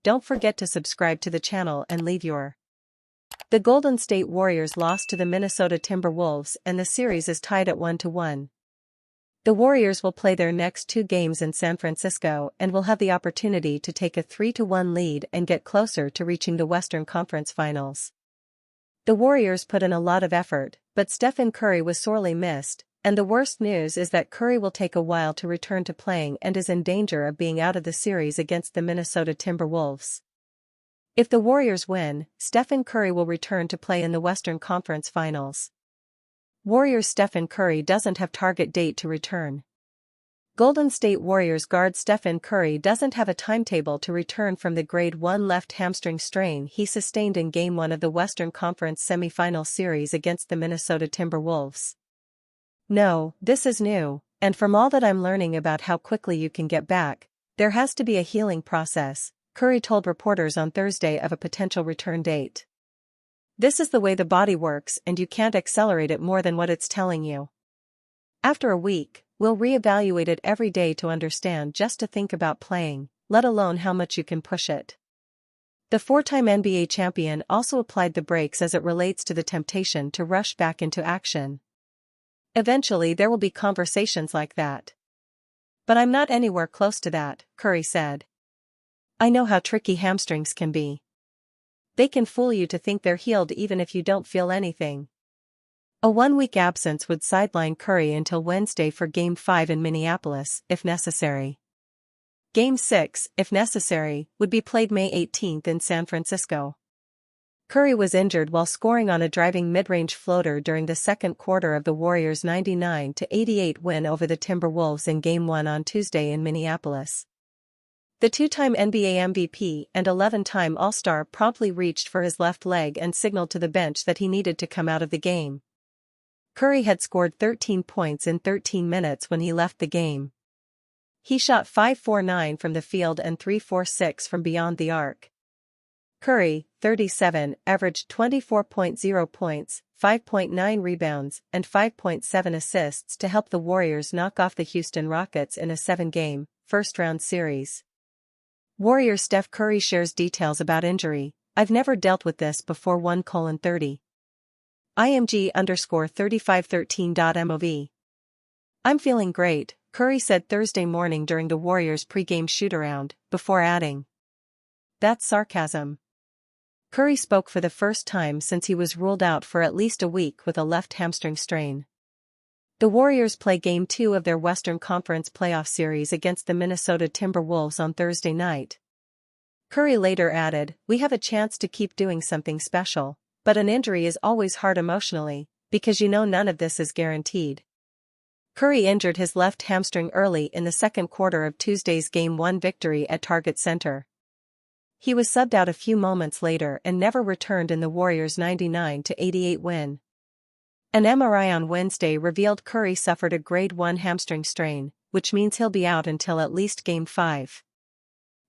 Don't forget to subscribe to the channel and leave your. The Golden State Warriors lost to the Minnesota Timberwolves and the series is tied at 1-1. The Warriors will play their next 2 games in San Francisco and will have the opportunity to take a 3-1 lead and get closer to reaching the Western Conference Finals. The Warriors put in a lot of effort, but Stephen Curry was sorely missed, and the worst news is that Curry will take a while to return to playing and is in danger of being out of the series against the Minnesota Timberwolves. If the Warriors win, Stephen Curry will return to play in the Western Conference Finals. Warriors' Stephen Curry doesn't have target date to return. Golden State Warriors guard Stephen Curry doesn't have a timetable to return from the grade 1 left hamstring strain he sustained in Game 1 of the Western Conference semifinal series against the Minnesota Timberwolves. No, this is new, and from all that I'm learning about how quickly you can get back, there has to be a healing process, Curry told reporters on Thursday of a potential return date. This is the way the body works and you can't accelerate it more than what it's telling you. After a week, we'll reevaluate it every day to understand just to think about playing, let alone how much you can push it. The 4-time NBA champion also applied the brakes as it relates to the temptation to rush back into action. Eventually there will be conversations like that. But I'm not anywhere close to that, Curry said. I know how tricky hamstrings can be. They can fool you to think they're healed even if you don't feel anything. A 1-week absence would sideline Curry until Wednesday for Game 5 in Minneapolis, if necessary. Game 6, if necessary, would be played May 18 in San Francisco. Curry was injured while scoring on a driving mid-range floater during the second quarter of the Warriors' 99-88 win over the Timberwolves in Game 1 on Tuesday in Minneapolis. The 2-time NBA MVP and 11-time All-Star promptly reached for his left leg and signaled to the bench that he needed to come out of the game. Curry had scored 13 points in 13 minutes when he left the game. He shot 5-for-9 from the field and 3-for-6 from beyond the arc. Curry, 37, averaged 24.0 points, 5.9 rebounds, and 5.7 assists to help the Warriors knock off the Houston Rockets in a 7-game, first-round series. Warriors Steph Curry shares details about injury. I've never dealt with this before 1:30. IMG_3513.mov. I'm feeling great, Curry said Thursday morning during the Warriors pregame shootaround, before adding. That's sarcasm. Curry spoke for the first time since he was ruled out for at least a week with a left hamstring strain. The Warriors play Game 2 of their Western Conference playoff series against the Minnesota Timberwolves on Thursday night. Curry later added, "We have a chance to keep doing something special, but an injury is always hard emotionally, because none of this is guaranteed." Curry injured his left hamstring early in the second quarter of Tuesday's Game 1 victory at Target Center. He was subbed out a few moments later and never returned in the Warriors' 99-88 win. An MRI on Wednesday revealed Curry suffered a grade 1 hamstring strain, which means he'll be out until at least Game 5.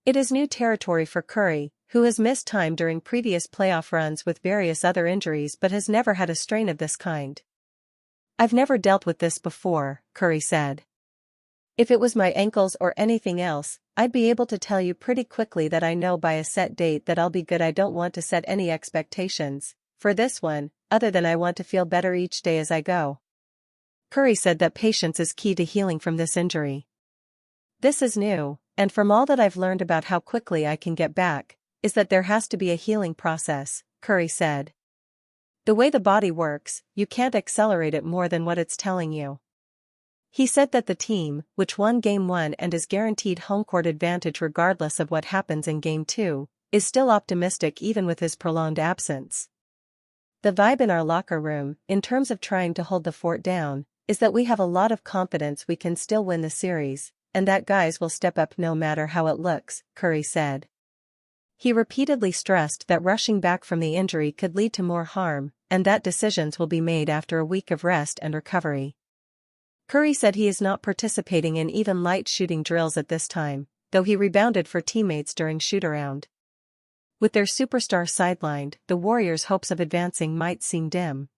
It is new territory for Curry, who has missed time during previous playoff runs with various other injuries but has never had a strain of this kind. I've never dealt with this before, Curry said. If it was my ankles or anything else, I'd be able to tell you pretty quickly that I know by a set date that I'll be good. I don't want to set any expectations for this one, other than I want to feel better each day as I go. Curry said that patience is key to healing from this injury. This is new, and from all that I've learned about how quickly I can get back, is that there has to be a healing process, Curry said. The way the body works, you can't accelerate it more than what it's telling you. He said that the team, which won Game 1 and is guaranteed home court advantage regardless of what happens in Game 2, is still optimistic even with his prolonged absence. The vibe in our locker room, in terms of trying to hold the fort down, is that we have a lot of confidence we can still win the series, and that guys will step up no matter how it looks, Curry said. He repeatedly stressed that rushing back from the injury could lead to more harm, and that decisions will be made after a week of rest and recovery. Curry said he is not participating in even light shooting drills at this time, though he rebounded for teammates during shoot-around. With their superstar sidelined, the Warriors' hopes of advancing might seem dim.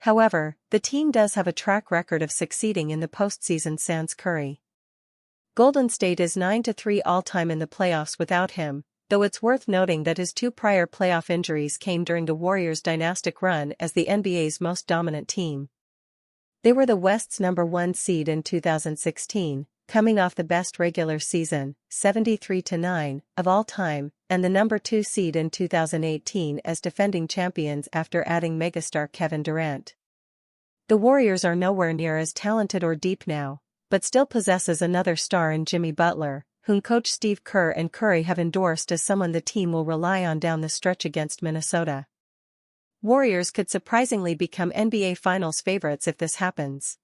However, the team does have a track record of succeeding in the postseason sans Curry. Golden State is 9-3 all-time in the playoffs without him, though it's worth noting that his two prior playoff injuries came during the Warriors' dynastic run as the NBA's most dominant team. They were the West's #1 seed in 2016, coming off the best regular season, 73-9, of all time, and the #2 seed in 2018 as defending champions after adding megastar Kevin Durant. The Warriors are nowhere near as talented or deep now, but still possesses another star in Jimmy Butler, whom coach Steve Kerr and Curry have endorsed as someone the team will rely on down the stretch against Minnesota. Warriors could surprisingly become NBA Finals favorites if this happens.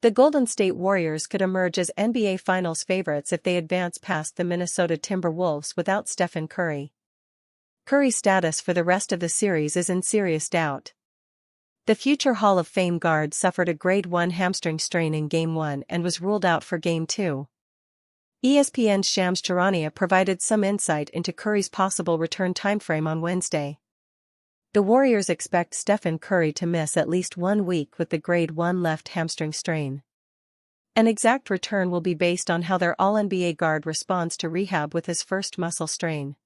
The Golden State Warriors could emerge as NBA Finals favorites if they advance past the Minnesota Timberwolves without Stephen Curry. Curry's status for the rest of the series is in serious doubt. The future Hall of Fame guard suffered a grade 1 hamstring strain in Game 1 and was ruled out for Game 2. ESPN's Shams Charania provided some insight into Curry's possible return timeframe on Wednesday. The Warriors expect Stephen Curry to miss at least 1 week with the grade 1 left hamstring strain. An exact return will be based on how their All-NBA guard responds to rehab with his first muscle strain.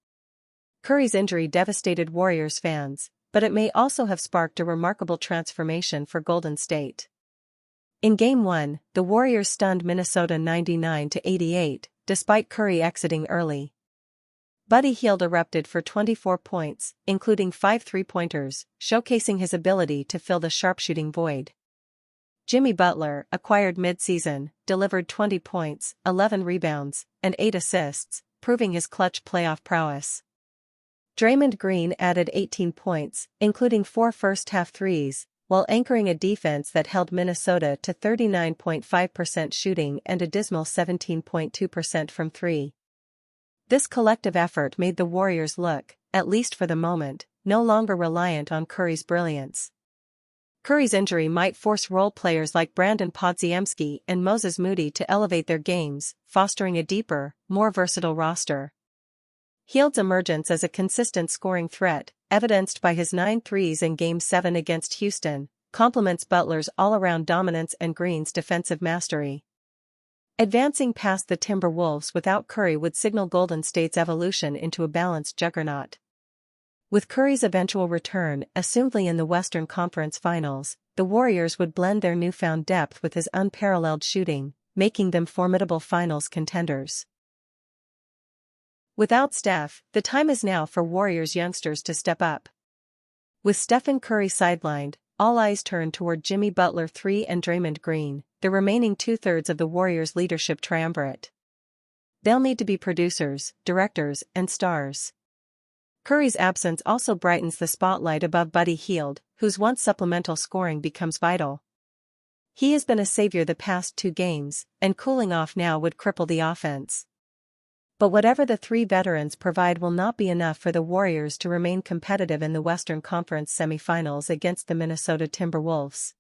Curry's injury devastated Warriors fans, but it may also have sparked a remarkable transformation for Golden State. In Game 1, the Warriors stunned Minnesota 99-88, despite Curry exiting early. Buddy Hield erupted for 24 points, including 5 three-pointers, showcasing his ability to fill the sharpshooting void. Jimmy Butler, acquired mid-season, delivered 20 points, 11 rebounds, and 8 assists, proving his clutch playoff prowess. Draymond Green added 18 points, including 4 first-half threes, while anchoring a defense that held Minnesota to 39.5% shooting and a dismal 17.2% from 3. This collective effort made the Warriors look, at least for the moment, no longer reliant on Curry's brilliance. Curry's injury might force role players like Brandon Podziemski and Moses Moody to elevate their games, fostering a deeper, more versatile roster. Hield's emergence as a consistent scoring threat, evidenced by his 9 threes in Game 7 against Houston, complements Butler's all-around dominance and Green's defensive mastery. Advancing past the Timberwolves without Curry would signal Golden State's evolution into a balanced juggernaut. With Curry's eventual return, assumedly in the Western Conference Finals, the Warriors would blend their newfound depth with his unparalleled shooting, making them formidable Finals contenders. Without Steph, the time is now for Warriors youngsters to step up. With Stephen Curry sidelined, all eyes turn toward Jimmy Butler III and Draymond Green, the remaining two-thirds of the Warriors' leadership triumvirate. They'll need to be producers, directors, and stars. Curry's absence also brightens the spotlight above Buddy Hield, whose once supplemental scoring becomes vital. He has been a savior the past 2 games, and cooling off now would cripple the offense. But whatever the 3 veterans provide will not be enough for the Warriors to remain competitive in the Western Conference semifinals against the Minnesota Timberwolves.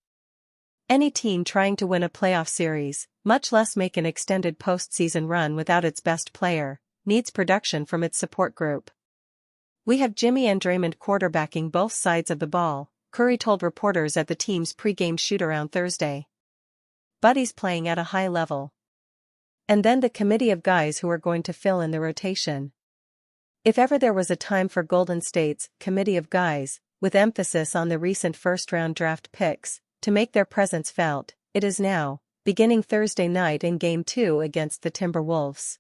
Any team trying to win a playoff series, much less make an extended postseason run without its best player, needs production from its support group. "We have Jimmy and Draymond quarterbacking both sides of the ball," Curry told reporters at the team's pregame shoot-around Thursday. "Buddy's playing at a high level. And then the committee of guys who are going to fill in the rotation." If ever there was a time for Golden State's committee of guys, with emphasis on the recent first-round draft picks, to make their presence felt, it is now, beginning Thursday night in Game 2 against the Timberwolves.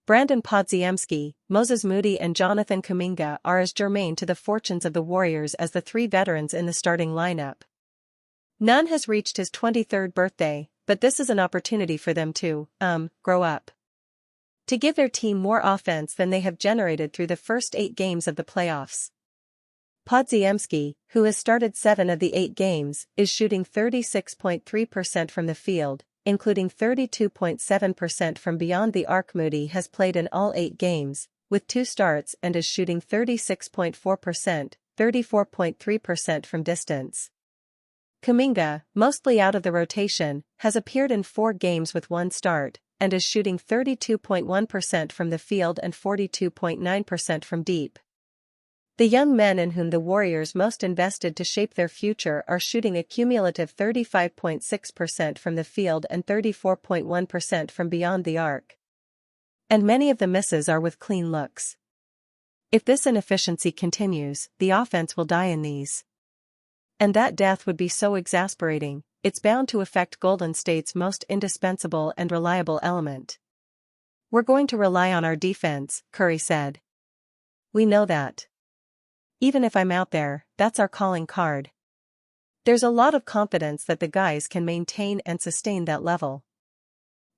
Brandon Podziemski, Moses Moody and Jonathan Kuminga are as germane to the fortunes of the Warriors as the 3 veterans in the starting lineup. None has reached his 23rd birthday, but this is an opportunity for them to, grow up. To give their team more offense than they have generated through the first 8 games of the playoffs. Podziemski, who has started 7 of the 8 games, is shooting 36.3% from the field, including 32.7% from beyond the arc. Moody has played in all 8 games, with 2 starts and is shooting 36.4%, 34.3% from distance. Kuminga, mostly out of the rotation, has appeared in 4 games with 1 start, and is shooting 32.1% from the field and 42.9% from deep. The young men in whom the Warriors most invested to shape their future are shooting a cumulative 35.6% from the field and 34.1% from beyond the arc. And many of the misses are with clean looks. If this inefficiency continues, the offense will die in these. And that death would be so exasperating, it's bound to affect Golden State's most indispensable and reliable element. "We're going to rely on our defense," Curry said. "We know that. Even if I'm out there, that's our calling card. There's a lot of confidence that the guys can maintain and sustain that level.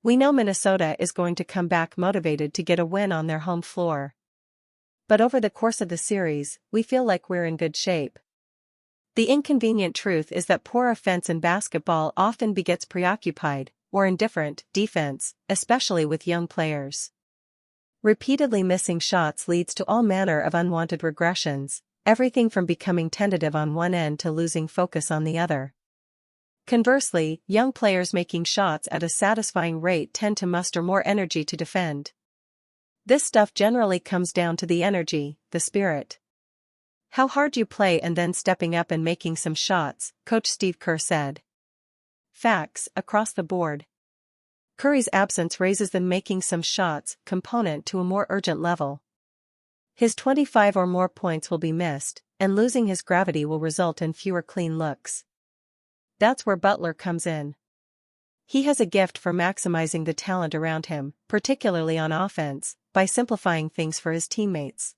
We know Minnesota is going to come back motivated to get a win on their home floor. But over the course of the series, we feel like we're in good shape." The inconvenient truth is that poor offense in basketball often begets preoccupied, or indifferent, defense, especially with young players. Repeatedly missing shots leads to all manner of unwanted regressions, everything from becoming tentative on one end to losing focus on the other. Conversely, young players making shots at a satisfying rate tend to muster more energy to defend. This stuff generally comes down to the energy, the spirit. "How hard you play and then stepping up and making some shots," Coach Steve Kerr said. Facts, across the board. Curry's absence raises the "making some shots" component to a more urgent level. His 25 or more points will be missed, and losing his gravity will result in fewer clean looks. That's where Butler comes in. He has a gift for maximizing the talent around him, particularly on offense, by simplifying things for his teammates.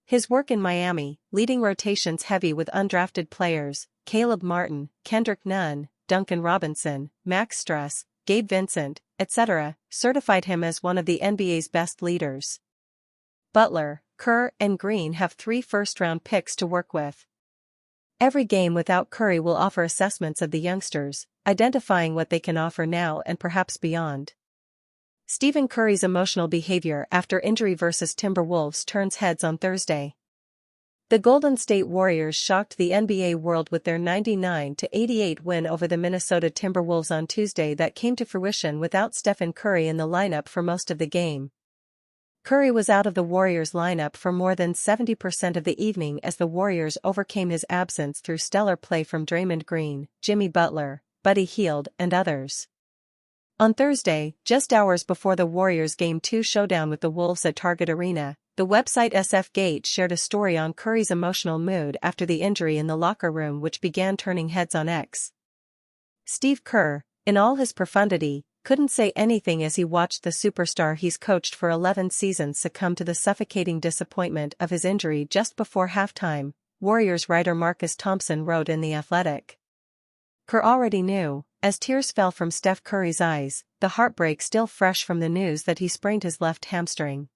His work in Miami, leading rotations heavy with undrafted players, Caleb Martin, Kendrick Nunn, Duncan Robinson, Max Strus, Gabe Vincent, etc., certified him as one of the NBA's best leaders. Butler, Kerr, and Green have 3 first-round picks to work with. Every game without Curry will offer assessments of the youngsters, identifying what they can offer now and perhaps beyond. Stephen Curry's emotional behavior after injury versus Timberwolves turns heads on Thursday. The Golden State Warriors shocked the NBA world with their 99-88 win over the Minnesota Timberwolves on Tuesday that came to fruition without Stephen Curry in the lineup for most of the game. Curry was out of the Warriors lineup for more than 70% of the evening as the Warriors overcame his absence through stellar play from Draymond Green, Jimmy Butler, Buddy Hield, and others. On Thursday, just hours before the Warriors' Game 2 showdown with the Wolves at Target Arena, the website SF-Gate shared a story on Curry's emotional mood after the injury in the locker room, which began turning heads on X. Steve Kerr, in all his profundity, couldn't say anything as he watched the superstar he's coached for 11 seasons succumb to the suffocating disappointment of his injury just before halftime, Warriors writer Marcus Thompson wrote in The Athletic. Kerr already knew, as tears fell from Steph Curry's eyes, the heartbreak still fresh from the news that he sprained his left hamstring.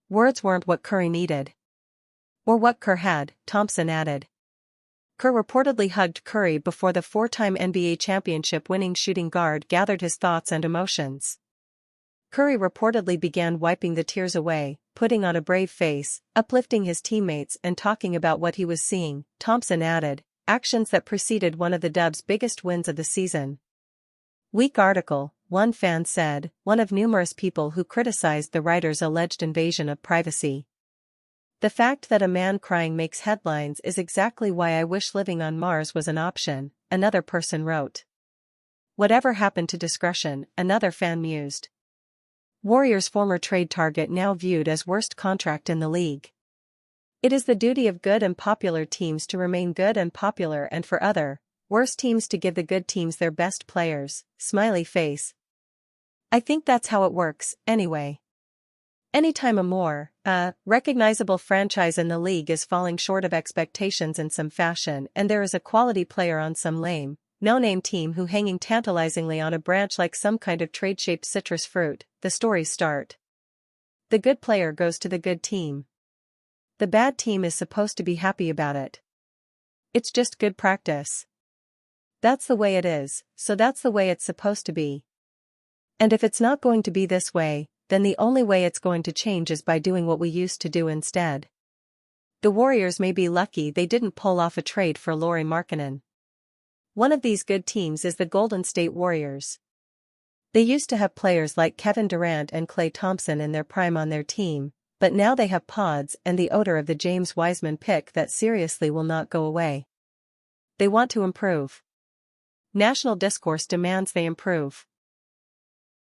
Words weren't what Curry needed. Or what Kerr had, Thompson added. Kerr reportedly hugged Curry before the 4-time NBA championship-winning shooting guard gathered his thoughts and emotions. Curry reportedly began wiping the tears away, putting on a brave face, uplifting his teammates and talking about what he was seeing, Thompson added, actions that preceded one of the Dubs' biggest wins of the season. Weak article, one fan said, one of numerous people who criticized the writer's alleged invasion of privacy. The fact that a man crying makes headlines is exactly why I wish living on Mars was an option, another person wrote. Whatever happened to discretion, another fan mused. Warriors' former trade target now viewed as worst contract in the league. It is the duty of good and popular teams to remain good and popular, and for other, worse teams to give the good teams their best players, smiley face. I think that's how it works, anyway. Anytime a more, recognizable franchise in the league is falling short of expectations in some fashion and there is a quality player on some lame, no-name team who hanging tantalizingly on a branch like some kind of trade-shaped citrus fruit, the stories start. The good player goes to the good team. The bad team is supposed to be happy about it. It's just good practice. That's the way it is, so that's the way it's supposed to be. And if it's not going to be this way, then the only way it's going to change is by doing what we used to do instead. The Warriors may be lucky they didn't pull off a trade for Lauri Markkanen. One of these good teams is the Golden State Warriors. They used to have players like Kevin Durant and Klay Thompson in their prime on their team, But now they have pods and the odor of the James Wiseman pick that seriously will not go away. They want to improve. National discourse demands they improve.